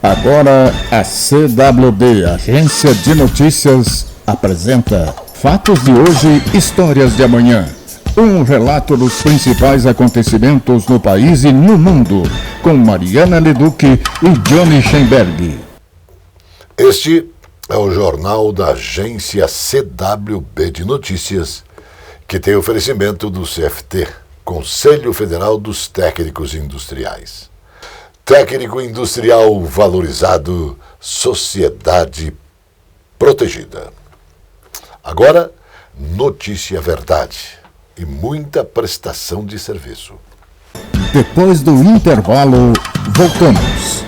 Agora a CWB, Agência de Notícias, apresenta Fatos de hoje, Histórias de amanhã. Um relato dos principais acontecimentos no país e no mundo, com Mariana Leduc e Johnny Schemberg. Este é o jornal da agência CWB de Notícias, que tem oferecimento do CFT, Conselho Federal dos Técnicos Industriais. Técnico industrial valorizado, sociedade protegida. Agora, notícia verdade e muita prestação de serviço. Depois do intervalo, voltamos.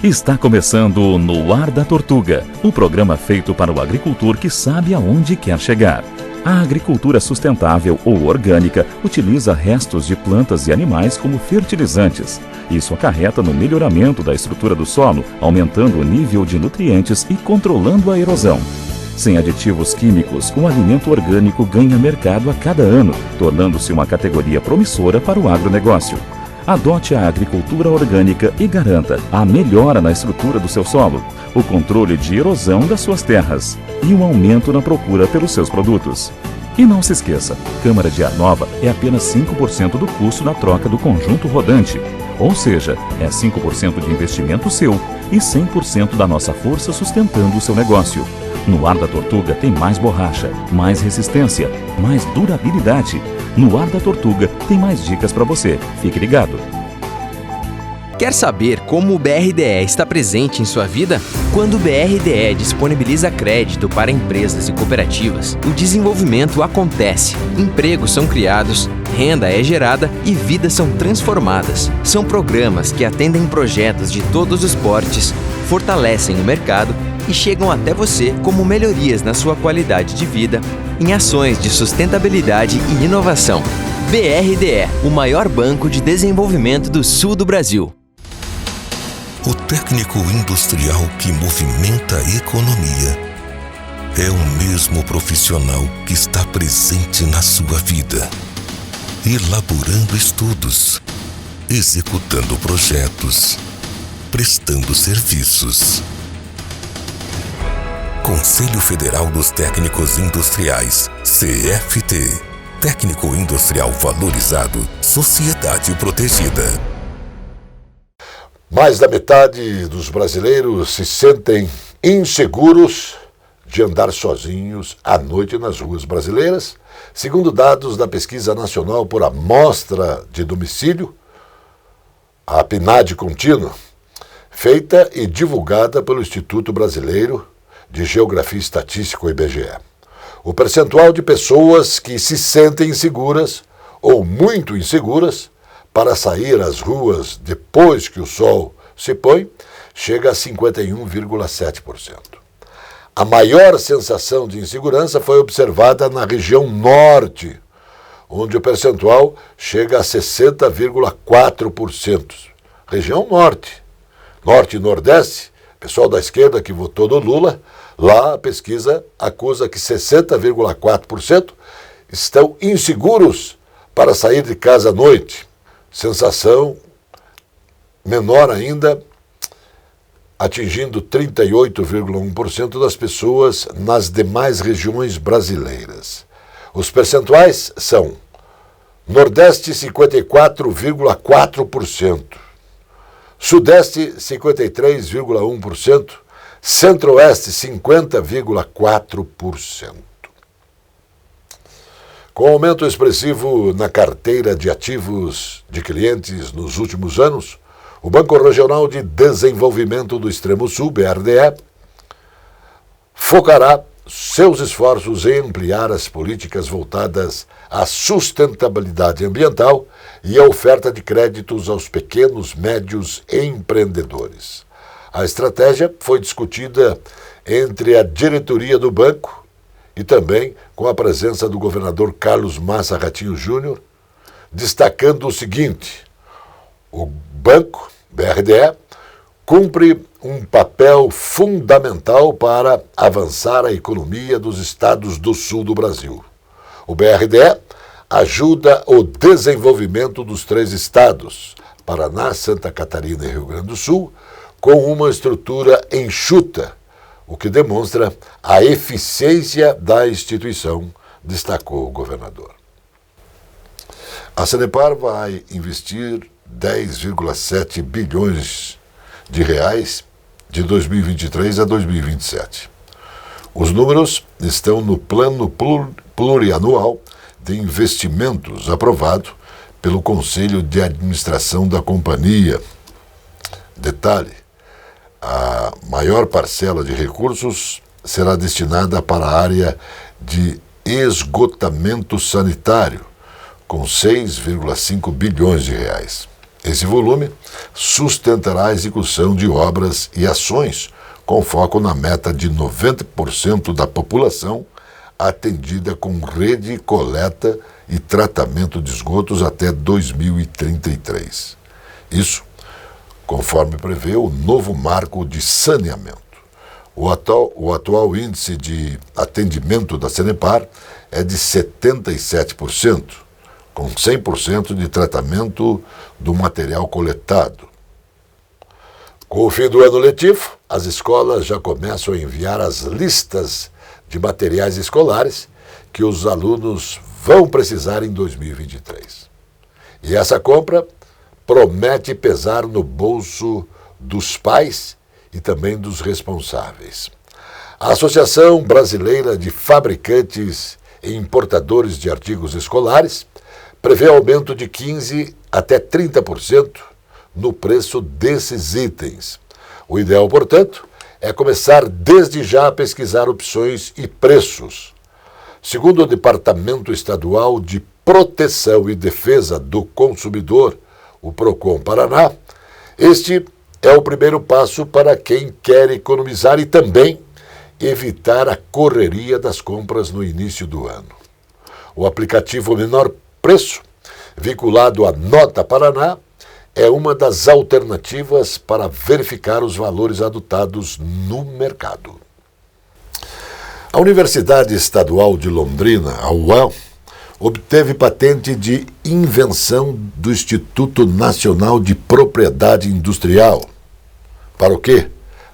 Está começando No Ar da Tortuga, o programa feito para o agricultor que sabe aonde quer chegar. A agricultura sustentável ou orgânica utiliza restos de plantas e animais como fertilizantes. Isso acarreta no melhoramento da estrutura do solo, aumentando o nível de nutrientes e controlando a erosão. Sem aditivos químicos, o alimento orgânico ganha mercado a cada ano, tornando-se uma categoria promissora para o agronegócio. Adote a agricultura orgânica e garanta a melhora na estrutura do seu solo, o controle de erosão das suas terras e um aumento na procura pelos seus produtos. E não se esqueça, câmara de ar nova é apenas 5% do custo na troca do conjunto rodante, ou seja, é 5% de investimento seu e 100% da nossa força sustentando o seu negócio. No Ar da Tortuga tem mais borracha, mais resistência, mais durabilidade. No Ar da Tortuga tem mais dicas para você. Fique ligado. Quer saber como o BRDE está presente em sua vida? Quando o BRDE disponibiliza crédito para empresas e cooperativas, o desenvolvimento acontece, empregos são criados, renda é gerada e vidas são transformadas. São programas que atendem projetos de todos os portes, fortalecem o mercado e chegam até você como melhorias na sua qualidade de vida, em ações de sustentabilidade e inovação. BRDE, o maior banco de desenvolvimento do sul do Brasil. O técnico industrial que movimenta a economia é o mesmo profissional que está presente na sua vida, elaborando estudos, executando projetos, prestando serviços. Conselho Federal dos Técnicos Industriais, CFT. Técnico industrial valorizado, sociedade protegida. Mais da metade dos brasileiros se sentem inseguros de andar sozinhos à noite nas ruas brasileiras, segundo dados da Pesquisa Nacional por Amostra de Domicílio, a PNAD contínua, feita e divulgada pelo Instituto Brasileiro de Geografia e Estatística, o IBGE. O percentual de pessoas que se sentem inseguras ou muito inseguras para sair às ruas depois que o sol se põe chega a 51,7%. A maior sensação de insegurança foi observada na região norte, onde o percentual chega a 60,4%. Região norte. Norte e nordeste, pessoal da esquerda que votou no Lula, lá a pesquisa acusa que 60,4% estão inseguros para sair de casa à noite. Sensação menor ainda, atingindo 38,1% das pessoas nas demais regiões brasileiras. Os percentuais são Nordeste 54,4%, Sudeste 53,1%, Centro-Oeste 50,4%. Com aumento expressivo na carteira de ativos de clientes nos últimos anos, o Banco Regional de Desenvolvimento do Extremo Sul, BRDE, focará seus esforços em ampliar as políticas voltadas à sustentabilidade ambiental e à oferta de créditos aos pequenos, médios empreendedores. A estratégia foi discutida entre a diretoria do banco e também com a presença do governador Carlos Massa Ratinho Júnior, destacando o seguinte: o banco, BRDE, cumpre um papel fundamental para avançar a economia dos estados do sul do Brasil. O BRDE ajuda o desenvolvimento dos 3 estados, Paraná, Santa Catarina e Rio Grande do Sul, com uma estrutura enxuta, o que demonstra a eficiência da instituição, destacou o governador. A Sanepar vai investir 10,7 bilhões de reais de 2023 a 2027. Os números estão no plano plurianual de investimentos aprovado pelo Conselho de Administração da companhia. Detalhe, a maior parcela de recursos será destinada para a área de esgotamento sanitário, com 6,5 bilhões de reais. Esse volume sustentará a execução de obras e ações com foco na meta de 90% da população atendida com rede, coleta e tratamento de esgotos até 2033. Isso conforme prevê o novo marco de saneamento. O atual índice de atendimento da Sanepar é de 77%, com 100% de tratamento do material coletado. Com o fim do ano letivo, as escolas já começam a enviar as listas de materiais escolares que os alunos vão precisar em 2023. E essa compra promete pesar no bolso dos pais e também dos responsáveis. A Associação Brasileira de Fabricantes e Importadores de Artigos Escolares prevê aumento de 15% até 30% no preço desses itens. O ideal, portanto, é começar desde já a pesquisar opções e preços. Segundo o Departamento Estadual de Proteção e Defesa do Consumidor, o PROCON Paraná, este é o primeiro passo para quem quer economizar e também evitar a correria das compras no início do ano. O aplicativo Menor Preço, vinculado à Nota Paraná, é uma das alternativas para verificar os valores adotados no mercado. A Universidade Estadual de Londrina, a UEL, obteve patente de invenção do Instituto Nacional de Propriedade Industrial. Para o quê?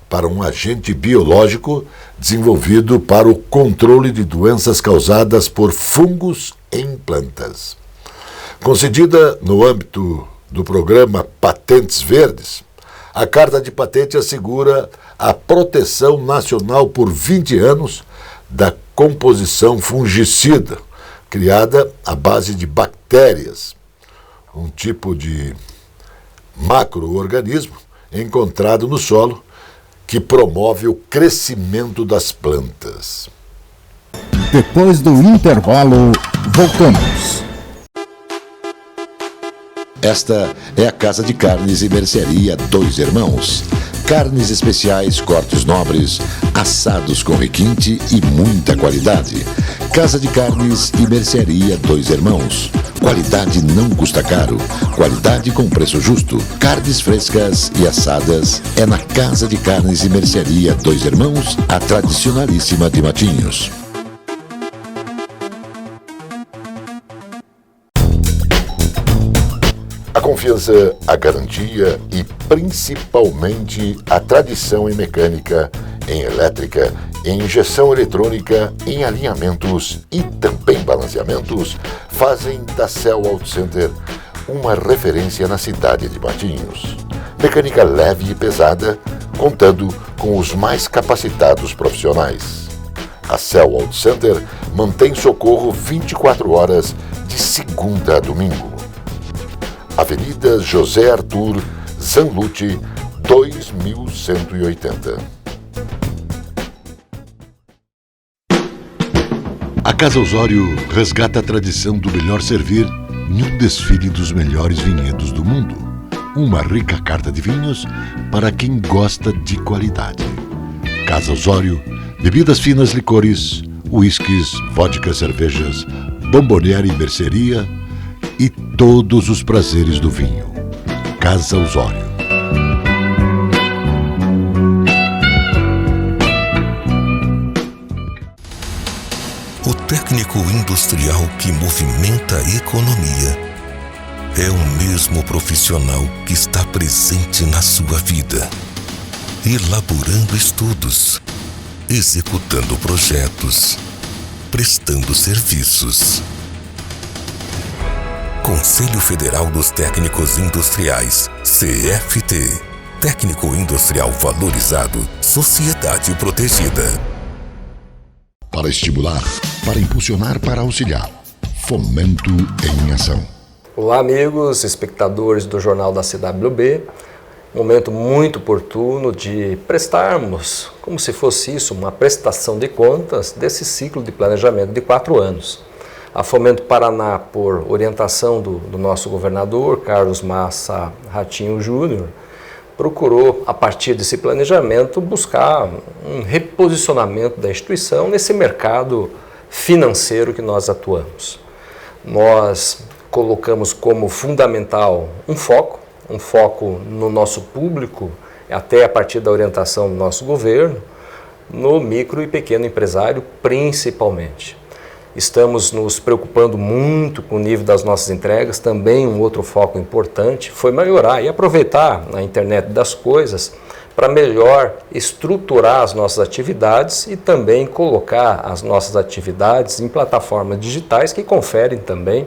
Para um agente biológico desenvolvido para o controle de doenças causadas por fungos em plantas. Concedida no âmbito do programa Patentes Verdes, a carta de patente assegura a proteção nacional por 20 anos da composição fungicida, criada à base de bactérias, um tipo de macro-organismo encontrado no solo que promove o crescimento das plantas. Depois do intervalo, voltamos. Esta é a Casa de Carnes e Mercearia Dois Irmãos. Carnes especiais, cortes nobres, assados com requinte e muita qualidade. Casa de Carnes e Mercearia Dois Irmãos. Qualidade não custa caro. Qualidade com preço justo. Carnes frescas e assadas é na Casa de Carnes e Mercearia Dois Irmãos, a tradicionalíssima de Matinhos. A confiança, a garantia e principalmente a tradição em mecânica, em elétrica, em injeção eletrônica, em alinhamentos e também balanceamentos fazem da Cell Auto Center uma referência na cidade de Matinhos. Mecânica leve e pesada, contando com os mais capacitados profissionais. A Cell Auto Center mantém socorro 24 horas de segunda a domingo. Avenida José Arthur Zanlucci, 2180. A Casa Osório resgata a tradição do melhor servir em um desfile dos melhores vinhedos do mundo. Uma rica carta de vinhos para quem gosta de qualidade. Casa Osório, bebidas finas, licores, uísques, vodkas, cervejas, bomboniere e mercearia e todos os prazeres do vinho. Casa Osório. O técnico industrial que movimenta a economia é o mesmo profissional que está presente na sua vida, elaborando estudos, executando projetos, prestando serviços. Conselho Federal dos Técnicos Industriais, CFT. Técnico industrial valorizado, sociedade protegida. Para estimular, para impulsionar, para auxiliar. Fomento em ação. Olá, amigos, espectadores do Jornal da CWB. Momento muito oportuno de prestarmos, como se fosse isso, uma prestação de contas desse ciclo de planejamento de 4 anos. A Fomento Paraná, por orientação do nosso governador, Carlos Massa Ratinho Júnior, procurou, a partir desse planejamento, buscar um reposicionamento da instituição nesse mercado financeiro que nós atuamos. Nós colocamos como fundamental um foco no nosso público, até a partir da orientação do nosso governo, no micro e pequeno empresário principalmente. Estamos nos preocupando muito com o nível das nossas entregas. Também um outro foco importante foi melhorar e aproveitar a internet das coisas para melhor estruturar as nossas atividades e também colocar as nossas atividades em plataformas digitais que conferem também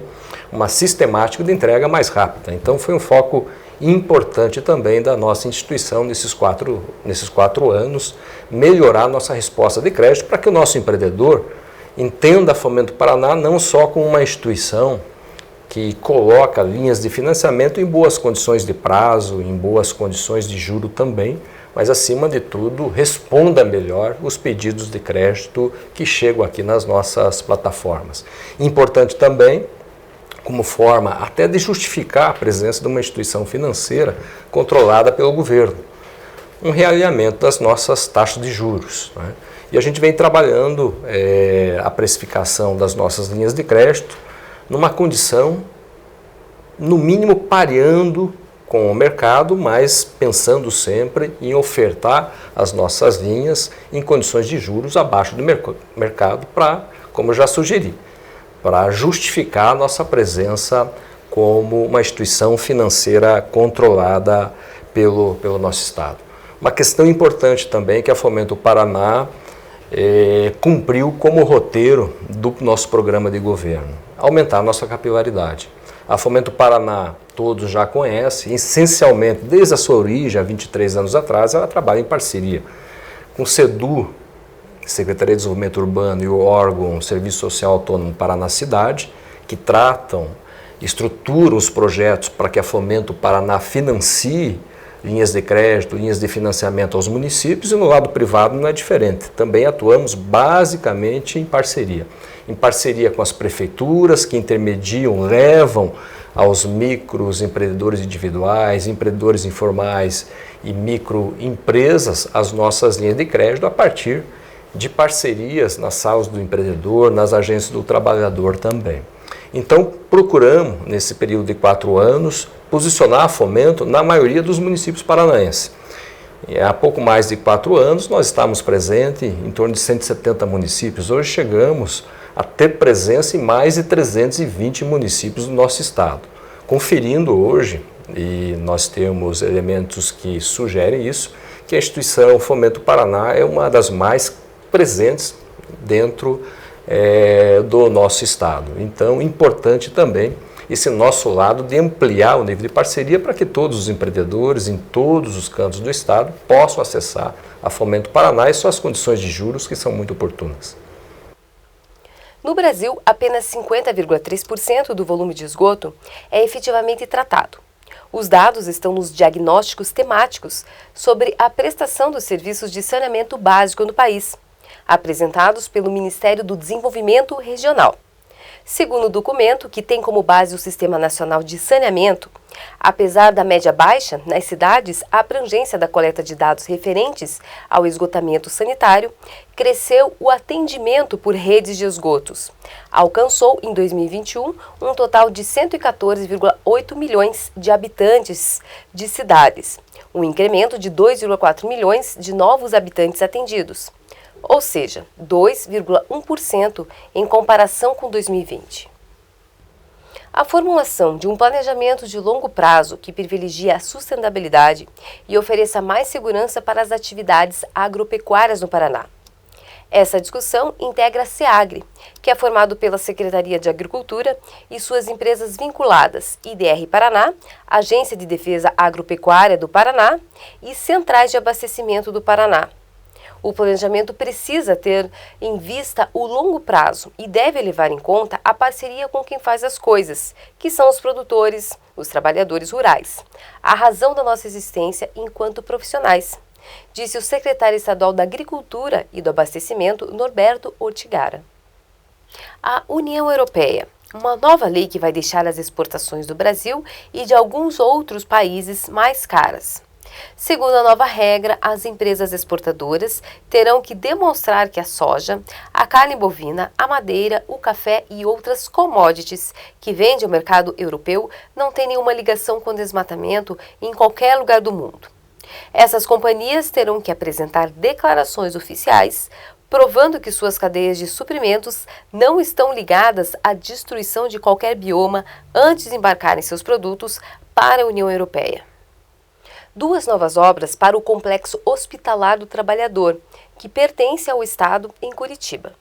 uma sistemática de entrega mais rápida. Então foi um foco importante também da nossa instituição nesses quatro anos, melhorar a nossa resposta de crédito para que o nosso empreendedor entenda a Fomento Paraná não só como uma instituição que coloca linhas de financiamento em boas condições de prazo, em boas condições de juro também, mas acima de tudo responda melhor os pedidos de crédito que chegam aqui nas nossas plataformas. Importante também, como forma até de justificar a presença de uma instituição financeira controlada pelo governo, um realinhamento das nossas taxas de juros, né? E a gente vem trabalhando a precificação das nossas linhas de crédito numa condição, no mínimo, pareando com o mercado, mas pensando sempre em ofertar as nossas linhas em condições de juros abaixo do mercado para, como eu já sugeri, para justificar a nossa presença como uma instituição financeira controlada pelo nosso Estado. Uma questão importante também que a Fomento Paraná cumpriu como roteiro do nosso programa de governo, aumentar a nossa capilaridade. A Fomento Paraná, todos já conhecem, essencialmente, desde a sua origem, há 23 anos atrás, ela trabalha em parceria com o SEDU, Secretaria de Desenvolvimento Urbano, e o órgão Serviço Social Autônomo Paraná Cidade, que estruturam os projetos para que a Fomento Paraná financie linhas de crédito, linhas de financiamento aos municípios, e no lado privado não é diferente. Também atuamos basicamente em parceria com as prefeituras que intermediam, levam aos microempreendedores individuais, empreendedores informais e microempresas as nossas linhas de crédito a partir de parcerias nas salas do empreendedor, nas agências do trabalhador também. Então, procuramos, nesse período de 4 anos, posicionar a Fomento na maioria dos municípios paranaenses. Há pouco mais de 4 anos, nós estávamos presentes em torno de 170 municípios. Hoje chegamos a ter presença em mais de 320 municípios do nosso estado. Conferindo hoje, e nós temos elementos que sugerem isso, que a instituição Fomento Paraná é uma das mais presentes dentro do nosso estado. Então, importante também esse nosso lado de ampliar o nível de parceria para que todos os empreendedores em todos os cantos do estado possam acessar a Fomento Paraná e suas condições de juros, que são muito oportunas. No Brasil, apenas 50,3% do volume de esgoto é efetivamente tratado. Os dados estão nos diagnósticos temáticos sobre a prestação dos serviços de saneamento básico no país, apresentados pelo Ministério do Desenvolvimento Regional. Segundo o documento, que tem como base o Sistema Nacional de Saneamento, apesar da média baixa nas cidades, a abrangência da coleta de dados referentes ao esgotamento sanitário cresceu o atendimento por redes de esgotos. Alcançou, em 2021, um total de 114,8 milhões de habitantes de cidades, um incremento de 2,4 milhões de novos habitantes atendidos, ou seja, 2,1% em comparação com 2020. A formulação de um planejamento de longo prazo que privilegie a sustentabilidade e ofereça mais segurança para as atividades agropecuárias no Paraná. Essa discussão integra a SEAGRE, que é formado pela Secretaria de Agricultura e suas empresas vinculadas, IDR Paraná, Agência de Defesa Agropecuária do Paraná e Centrais de Abastecimento do Paraná. O planejamento precisa ter em vista o longo prazo e deve levar em conta a parceria com quem faz as coisas, que são os produtores, os trabalhadores rurais, a razão da nossa existência enquanto profissionais, disse o secretário estadual da Agricultura e do Abastecimento, Norberto Ortigara. A União Europeia, uma nova lei que vai deixar as exportações do Brasil e de alguns outros países mais caras. Segundo a nova regra, as empresas exportadoras terão que demonstrar que a soja, a carne bovina, a madeira, o café e outras commodities que vendem ao mercado europeu não têm nenhuma ligação com desmatamento em qualquer lugar do mundo. Essas companhias terão que apresentar declarações oficiais provando que suas cadeias de suprimentos não estão ligadas à destruição de qualquer bioma antes de embarcarem seus produtos para a União Europeia. 2 novas obras para o Complexo Hospitalar do Trabalhador, que pertence ao Estado, em Curitiba.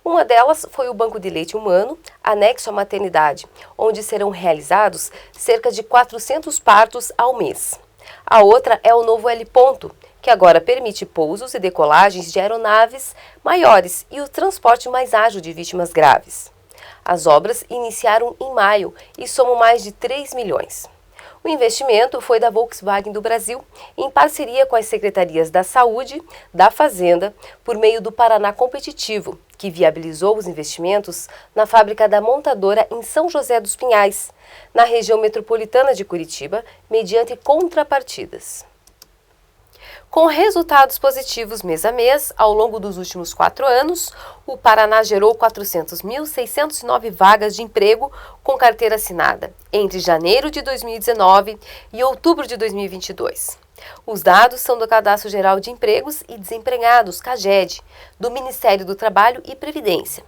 Uma delas foi o Banco de Leite Humano, anexo à maternidade, onde serão realizados cerca de 400 partos ao mês. A outra é o novo heliponto, que agora permite pousos e decolagens de aeronaves maiores e o transporte mais ágil de vítimas graves. As obras iniciaram em maio e somam mais de 3 milhões. O investimento foi da Volkswagen do Brasil, em parceria com as secretarias da Saúde, da Fazenda, por meio do Paraná Competitivo, que viabilizou os investimentos na fábrica da montadora em São José dos Pinhais, na região metropolitana de Curitiba, mediante contrapartidas. Com resultados positivos mês a mês, ao longo dos últimos 4 anos, o Paraná gerou 400.609 vagas de emprego com carteira assinada entre janeiro de 2019 e outubro de 2022. Os dados são do Cadastro Geral de Empregos e Desempregados, CAGED, do Ministério do Trabalho e Previdência,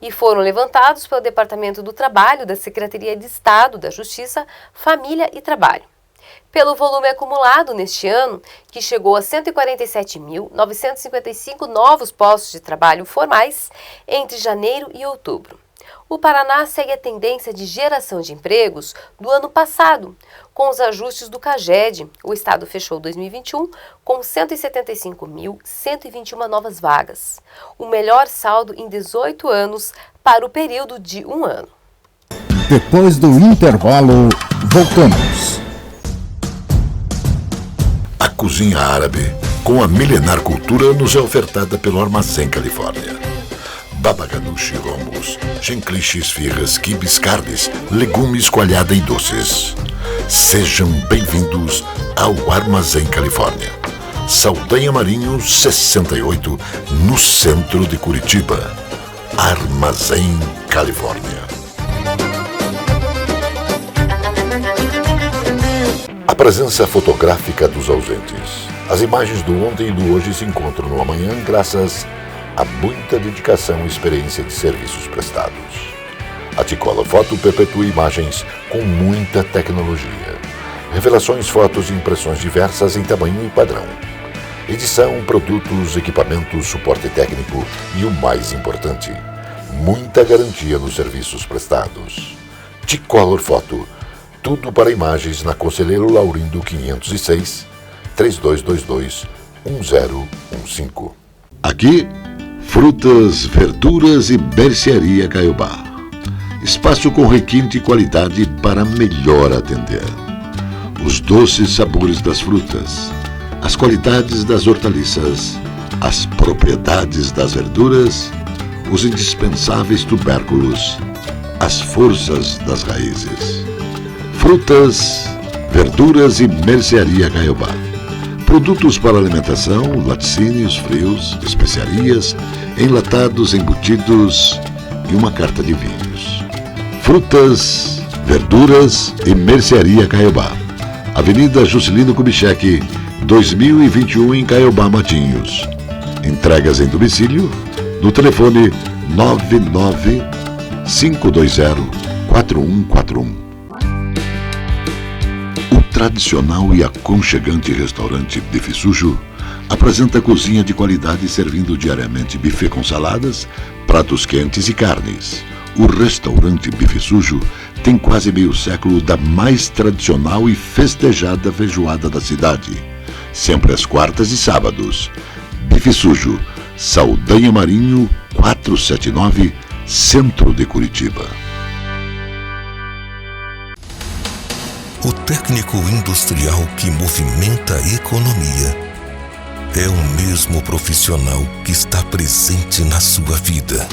e foram levantados pelo Departamento do Trabalho da Secretaria de Estado da Justiça, Família e Trabalho. Pelo volume acumulado neste ano, que chegou a 147.955 novos postos de trabalho formais entre janeiro e outubro. O Paraná segue a tendência de geração de empregos do ano passado. Com os ajustes do CAGED, o Estado fechou 2021 com 175.121 novas vagas, o melhor saldo em 18 anos para o período de um ano. Depois do intervalo, voltamos. A cozinha árabe, com a milenar cultura, nos é ofertada pelo Armazém Califórnia. Baba ganoush, hummus, chenklish, esfirras, quibes, carnes, legumes, coalhada e doces. Sejam bem-vindos ao Armazém Califórnia. Saldanha Marinho, 68, no centro de Curitiba. Armazém Califórnia. A presença fotográfica dos ausentes. As imagens do ontem e do hoje se encontram no amanhã graças a muita dedicação e experiência de serviços prestados. A T-Color Foto perpetua imagens com muita tecnologia. Revelações, fotos e impressões diversas em tamanho e padrão. Edição, produtos, equipamentos, suporte técnico e o mais importante, muita garantia nos serviços prestados. T-Color Foto. Tudo para imagens na Conselheiro Laurindo 506, 3222-1015. Aqui, frutas, verduras e mercearia Caiobá. Espaço com requinte e qualidade para melhor atender. Os doces sabores das frutas, as qualidades das hortaliças, as propriedades das verduras, os indispensáveis tubérculos, as forças das raízes. Frutas, verduras e mercearia Caiobá. Produtos para alimentação, laticínios, frios, especiarias, enlatados, embutidos e uma carta de vinhos. Frutas, verduras e mercearia Caiobá. Avenida Juscelino Kubitschek, 2021 em Caiobá, Matinhos. Entregas em domicílio no telefone 99520 4141. O tradicional e aconchegante restaurante Bife Sujo apresenta cozinha de qualidade servindo diariamente buffet com saladas, pratos quentes e carnes. O restaurante Bife Sujo tem quase meio século da mais tradicional e festejada feijoada da cidade. Sempre às quartas e sábados. Bife Sujo, Saldanha Marinho, 479, Centro de Curitiba. O técnico industrial que movimenta a economia é o mesmo profissional que está presente na sua vida,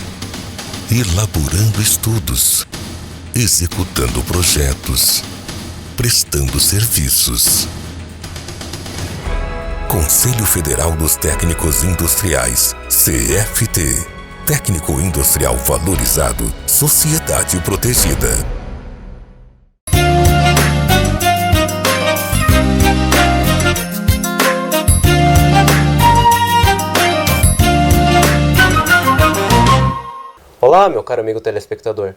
elaborando estudos, executando projetos, prestando serviços. Conselho Federal dos Técnicos Industriais, CFT. Técnico industrial valorizado, sociedade protegida. Olá, meu caro amigo telespectador.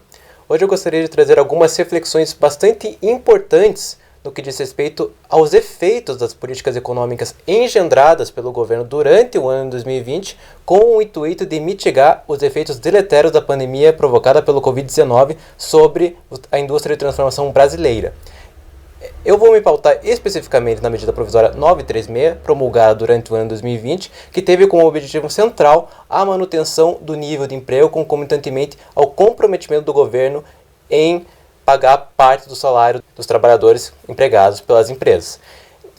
Hoje eu gostaria de trazer algumas reflexões bastante importantes no que diz respeito aos efeitos das políticas econômicas engendradas pelo governo durante o ano de 2020 com o intuito de mitigar os efeitos deletérios da pandemia provocada pelo Covid-19 sobre a indústria de transformação brasileira. Eu vou me pautar especificamente na medida provisória 936, promulgada durante o ano 2020, que teve como objetivo central a manutenção do nível de emprego concomitantemente ao comprometimento do governo em pagar parte do salário dos trabalhadores empregados pelas empresas.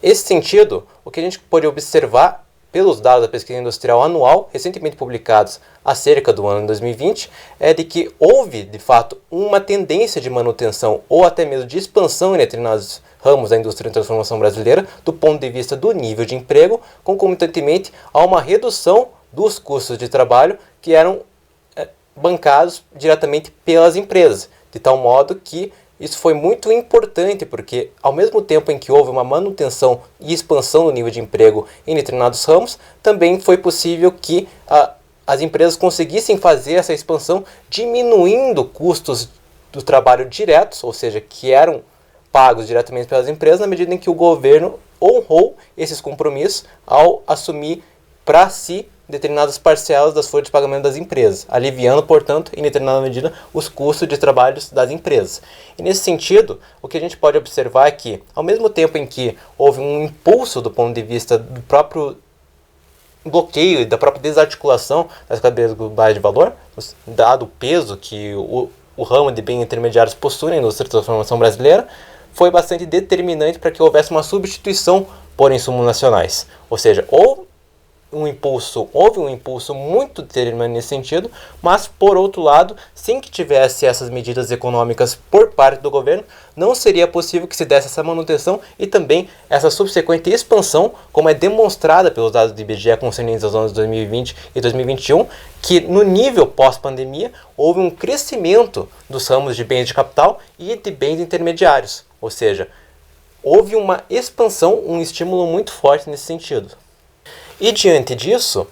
Nesse sentido, o que a gente pode observar pelos dados da pesquisa industrial anual, recentemente publicados acerca do ano 2020, é de que houve, de fato, uma tendência de manutenção ou até mesmo de expansão em determinados ramos da indústria de transformação brasileira do ponto de vista do nível de emprego, concomitantemente a uma redução dos custos de trabalho que eram bancados diretamente pelas empresas, de tal modo que isso foi muito importante, porque ao mesmo tempo em que houve uma manutenção e expansão do nível de emprego em determinados ramos, também foi possível que as empresas conseguissem fazer essa expansão diminuindo custos do trabalho diretos, ou seja, que eram pagos diretamente pelas empresas, na medida em que o governo honrou esses compromissos ao assumir para si determinadas parcelas das folhas de pagamento das empresas, aliviando, portanto, em determinada medida, os custos de trabalho das empresas. E nesse sentido, o que a gente pode observar é que, ao mesmo tempo em que houve um impulso do ponto de vista do próprio bloqueio e da própria desarticulação das cadeias globais de valor, dado o peso que o ramo de bens intermediários possui na indústria de transformação brasileira, foi bastante determinante para que houvesse uma substituição por insumos nacionais. Ou seja, houve um impulso muito determinante nesse sentido, mas, por outro lado, sem que tivesse essas medidas econômicas por parte do governo, não seria possível que se desse essa manutenção e também essa subsequente expansão, como é demonstrada pelos dados do IBGE concernentes aos anos 2020 e 2021, que no nível pós-pandemia houve um crescimento dos ramos de bens de capital e de bens intermediários, ou seja, houve uma expansão, um estímulo muito forte nesse sentido. E diante disso,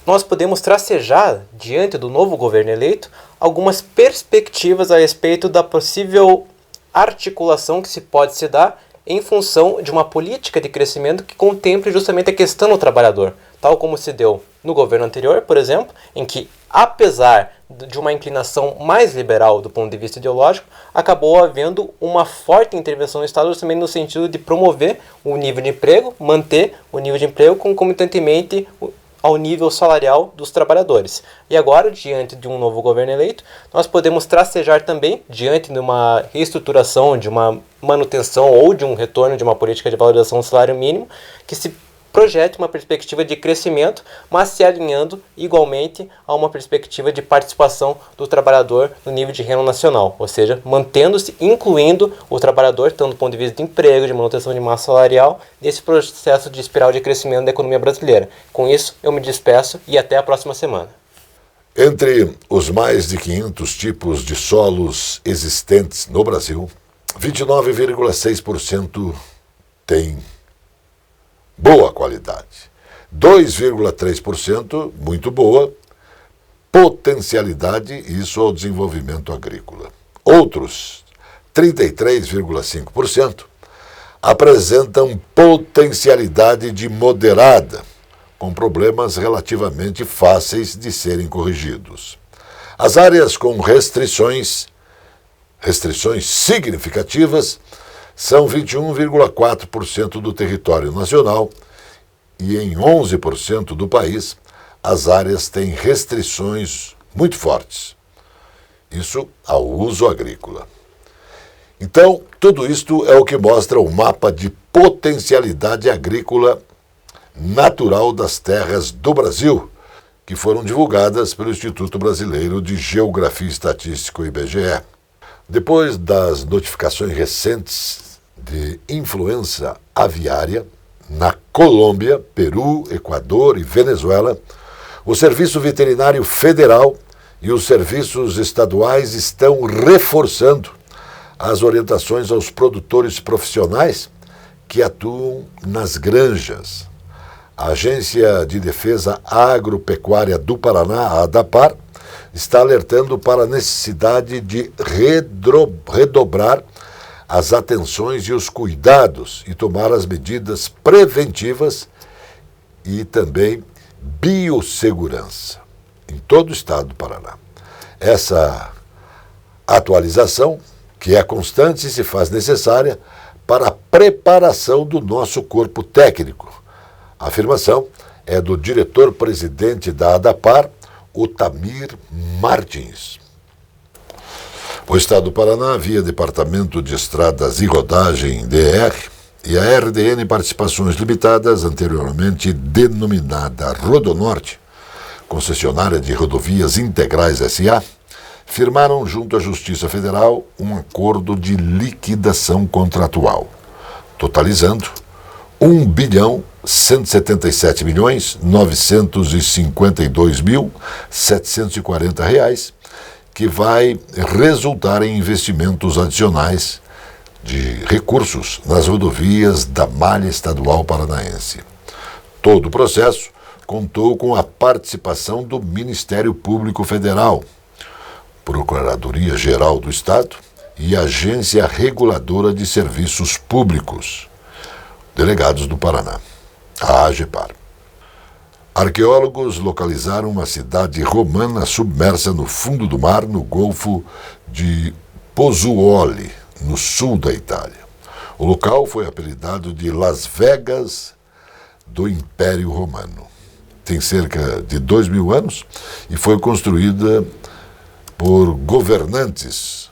nós podemos tracejar, diante do novo governo eleito, algumas perspectivas a respeito da possível articulação que se pode se dar em função de uma política de crescimento que contemple justamente a questão do trabalhador, tal como se deu no governo anterior, por exemplo, em que, apesar de uma inclinação mais liberal do ponto de vista ideológico, acabou havendo uma forte intervenção do Estado justamente no sentido de promover o nível de emprego, manter o nível de emprego concomitantemente ao nível salarial dos trabalhadores. E agora, diante de um novo governo eleito, nós podemos tracejar também, diante de uma reestruturação, de uma manutenção ou de um retorno de uma política de valorização do salário mínimo, que se projete uma perspectiva de crescimento, mas se alinhando igualmente a uma perspectiva de participação do trabalhador no nível de renda nacional, ou seja, mantendo-se, incluindo o trabalhador, tanto do ponto de vista de emprego, de manutenção de massa salarial, nesse processo de espiral de crescimento da economia brasileira. Com isso, eu me despeço e até a próxima semana. Entre os mais de 500 tipos de solos existentes no Brasil, 29,6% tem boa qualidade, 2,3% muito boa, potencialidade, isso ao desenvolvimento agrícola. Outros, 33,5%, apresentam potencialidade de moderada, com problemas relativamente fáceis de serem corrigidos. As áreas com restrições significativas são 21,4% do território nacional e em 11% do país as áreas têm restrições muito fortes. Isso ao uso agrícola. Então, tudo isto é o que mostra o mapa de potencialidade agrícola natural das terras do Brasil, que foram divulgadas pelo Instituto Brasileiro de Geografia e Estatística, o IBGE. Depois das notificações recentes de influenza aviária na Colômbia, Peru, Equador e Venezuela, o Serviço Veterinário Federal e os serviços estaduais estão reforçando as orientações aos produtores profissionais que atuam nas granjas. A Agência de Defesa Agropecuária do Paraná, a ADAPAR, está alertando para a necessidade de redobrar as atenções e os cuidados e tomar as medidas preventivas e também biossegurança em todo o estado do Paraná. Essa atualização, que é constante e se faz necessária para a preparação do nosso corpo técnico. A afirmação é do diretor-presidente da ADAPAR, Otamir Martins. O Estado do Paraná, via Departamento de Estradas e Rodagem, DR, e a RDN Participações Limitadas, anteriormente denominada Rodonorte, concessionária de rodovias integrais SA, firmaram junto à Justiça Federal um acordo de liquidação contratual, totalizando R$1.177.952.740, que vai resultar em investimentos adicionais de recursos nas rodovias da malha estadual paranaense. Todo o processo contou com a participação do Ministério Público Federal, Procuradoria-Geral do Estado e Agência Reguladora de Serviços Públicos, delegados do Paraná, a AGEPAR. Arqueólogos localizaram uma cidade romana submersa no fundo do mar, no Golfo de Pozzuoli, no sul da Itália. O local foi apelidado de Las Vegas do Império Romano. Tem cerca de 2.000 anos e foi construída por governantes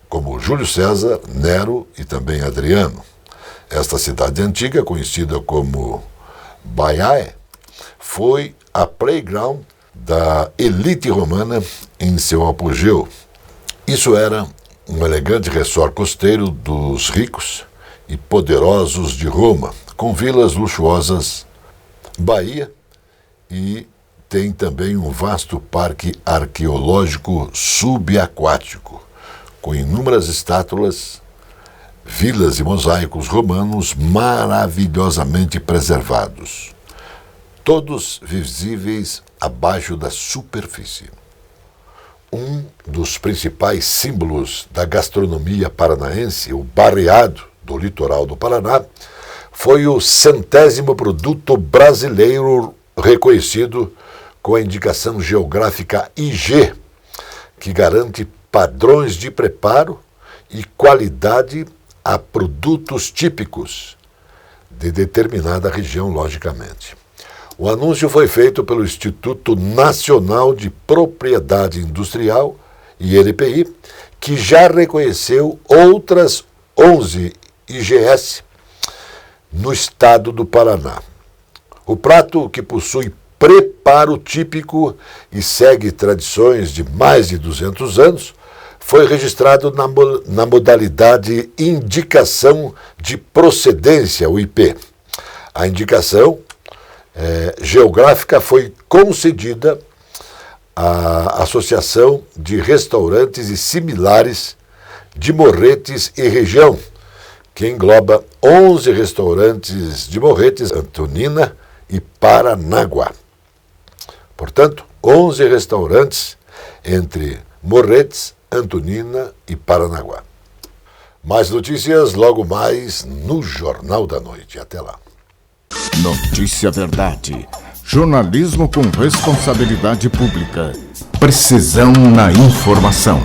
como Júlio César, Nero e também Adriano. Esta cidade antiga, conhecida como Baiae, foi a playground da elite romana em seu apogeu. Isso era um elegante resort costeiro dos ricos e poderosos de Roma, com vilas luxuosas, baía e tem também um vasto parque arqueológico subaquático, com inúmeras estátuas, vilas e mosaicos romanos maravilhosamente preservados, todos visíveis abaixo da superfície. Um dos principais símbolos da gastronomia paranaense, o barreado do litoral do Paraná, foi o 100º produto brasileiro reconhecido com a indicação geográfica IG, que garante padrões de preparo e qualidade a produtos típicos de determinada região, logicamente. O anúncio foi feito pelo Instituto Nacional de Propriedade Industrial, INPI, que já reconheceu outras 11 IGS no estado do Paraná. O prato, que possui preparo típico e segue tradições de mais de 200 anos, foi registrado na modalidade Indicação de Procedência, o IP. A indicação geográfica foi concedida à Associação de Restaurantes e Similares de Morretes e Região, que engloba 11 restaurantes de Morretes, Antonina e Paranaguá. Portanto, 11 restaurantes entre Morretes, Antonina e Paranaguá. Mais notícias logo mais no Jornal da Noite. Até lá. Notícia Verdade. Jornalismo com responsabilidade pública. Precisão na informação.